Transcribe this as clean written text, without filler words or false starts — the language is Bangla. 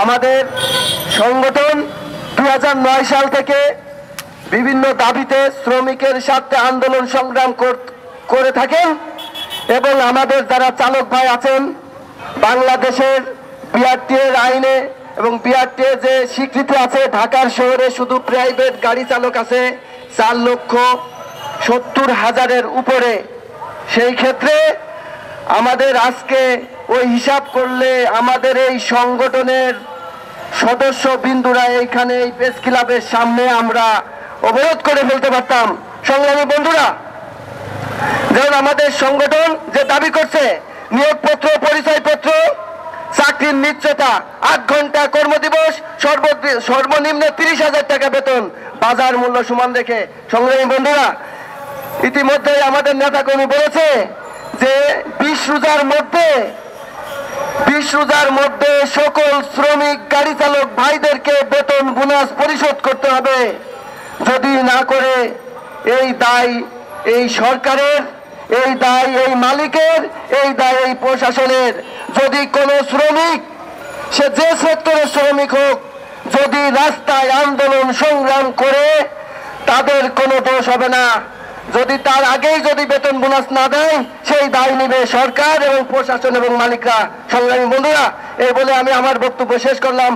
আমাদের সংগঠন 2009 সাল থেকে বিভিন্ন দাবিতে শ্রমিকের স্বার্থে আন্দোলন সংগ্রাম করে থাকেন এবং আমাদের যারা চালক ভাই আছেন বাংলাদেশের বিআরটিএ আইনে এবং বিআরটিএ যে স্বীকৃতি আছে ঢাকার শহরে শুধু প্রাইভেট গাড়ি চালক আছে 4,70,000-এর উপরে। সেই ক্ষেত্রে আমাদের আজকে ওই হিসাব করলে আমাদের এই সংগঠনের সদস্য বিন্দুরা এইখানে এই প্রেস ক্লাবের সামনে আমরা অবরোধ করে ফেলতে পারতাম। সংগ্রামী বন্ধুরা, যেমন আমাদের সংগঠন যে দাবি করছে নিয়োগপত্র, পরিচয়পত্র, চাকরির নিশ্চয়তা, 8 ঘন্টা কর্মদিবস, সর্বনিম্ন 30,000 টাকা বেতন, বাজার মূল্য সমান রেখে। সংগ্রামী বন্ধুরা, ইতিমধ্যে আমাদের নেতাকর্মী বলেছে যে 20 রোজার মধ্যে সকল শ্রমিক গাড়ি চালক ভাইদেরকে বেতন বোনাস পরিশোধ করতে হবে। যদি না করে এই দায় এই সরকারের, এই দায় এই মালিকের, এই দায় এই প্রশাসনের। যদি কোনো শ্রমিক, সে যে সেক্টরের শ্রমিক হোক, যদি রাস্তায় আন্দোলন সংগ্রাম করে তাদের কোনো দোষ হবে না। যদি তার আগেই যদি বেতন বোনাস না দেয় সেই দায় নিবে সরকার এবং প্রশাসন এবং মালিকরা। সংগ্রামী বন্ধুরা, এই বলে আমি আমার বক্তব্য শেষ করলাম।